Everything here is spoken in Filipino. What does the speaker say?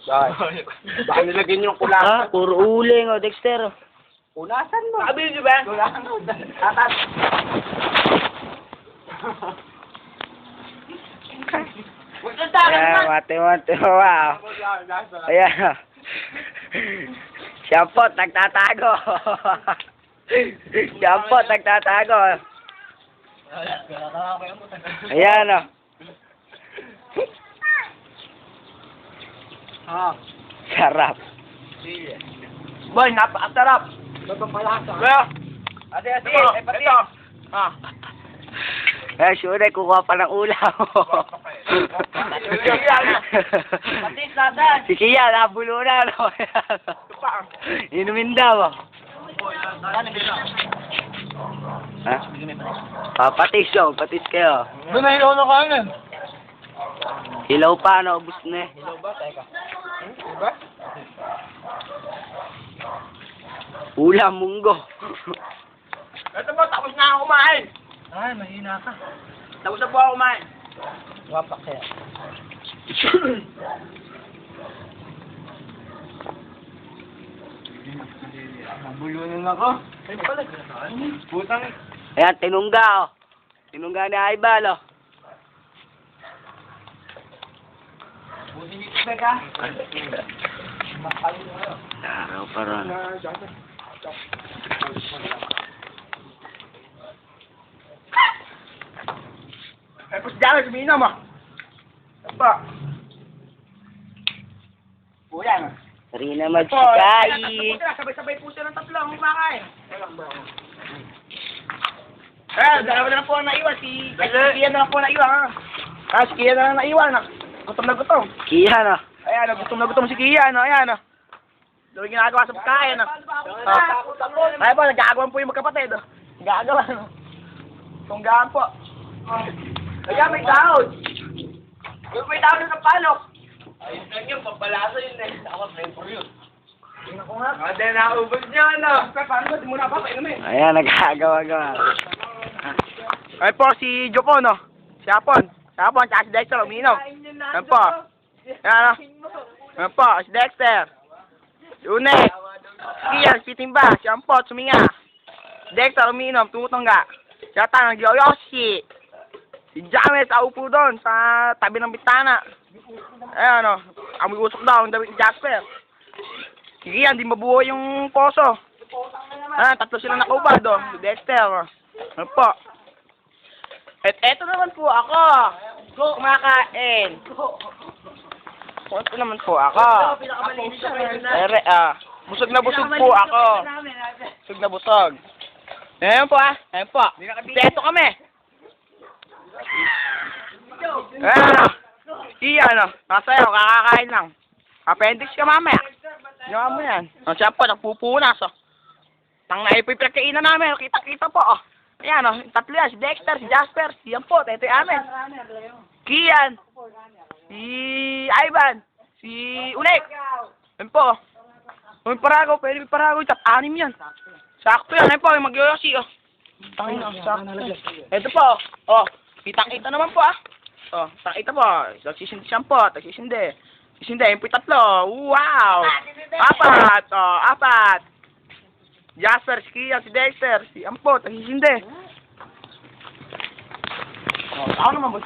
Baka nilagyan yung kulasan. Puro uling, o, Dexter. Kulasan mo. Sabi niyo ba? Kulasan mo. Tatas. Ayan, mati-mati, wow. Ayan. Siya po, nagtatago. Siya po, nagtatago. Ayan, o. Sarap. Boy, napakasarap. Napapalasa. Kaya, ate, pati. Sure, kukuha pa ng ulam. Patis natin. Si Kia, nabulo na. No? Inumin daw. Ha? Patis daw, patis kayo. Doon na hilaw na kanin. Hilaw pa, naubos na eh. Hilaw ba? Teka. Diba? Ulam, munggo. Ito po, tapos na ako kumain. Ay, mahina ka. Tapos na po ako kumain. Wapak kaya. Mabulunan ako. Ay, pala. Putang. Ayan, tinungga, oh. Tinungga ni Aibal, oh. Buti dito, Beka. Araw pa ron. Tapos dyan, suminom ah. Apa? Kuya na. Sarina magsikay. Sabay-sabay po sila ng tatlo ang kumakain. Dalawa na lang po ang naiwan. Si Kian na lang po ang naiwan. Si Kian na lang naiwan. Gutom na gutom. Kia, no? Ayan, gutom na gutom si Kian. Ayan. Doon ginagawa sa pagkain. Ay po, nagkagawan po yung magkapatid. Nagkagawa. Tunggaan po. Ayan, may tawad. May tawad na sa palok. Ayun lang yun, pampalasa yun eh. Ako, flavor yun. Tingnan ko nga. Hindi, naubos niya, ano. Paano ba? Di mo na pa, painumin. Ayan, nagkagawa-gawa. Ay po, si Jopon, no? Si Apon. Si Apon, tsaka si Dexter, uminom. Ayan po. Ayan, no? Ayan po, si Dexter. Si Unek. Si Kian, si Timba. Si Ampot, suminga. Si Dexter, uminom, tumutongga. Si Atan, nag-yoyoshi. Si James, aupo doon sa tabi ng bitana. Ayan, no? Amoy usok daw, ang damit ni Jasper. Si Kian, di mabuo yung poso. Tatlo sila nakubad, oh. Si Dexter, ano po? At eto naman po ako. Kumakain. Ito naman po ako. Busog na busog po ako. Busog na busog. Ayan po Ayan po. Ito kami. Ayan. Iyan Masaya, kakakain lang. Appendix ka mamaya. Ginawa mo yan. Siya po, nagpupunas Tang naipoy pinagkainan namin. Kita-kita po Ayan tatlo yan. Si Dexter, si Jasper, si Ampot. Ito yung amin. Kian. Si Ivan. Si Unek. Ayan po. May parago. Pwede may parago. Anim yan. Sakto yan. Ayan po. Yung mag-yoyoshi sakto. Ito po. Kita-kita naman po Takita po. Nagsisindi siya po. Nagsisindi. Ayan po yung tatlo. Wow. Apat. Jasper, si Kian, si Dexter, si Ampot, nagsisindi. Ako naman,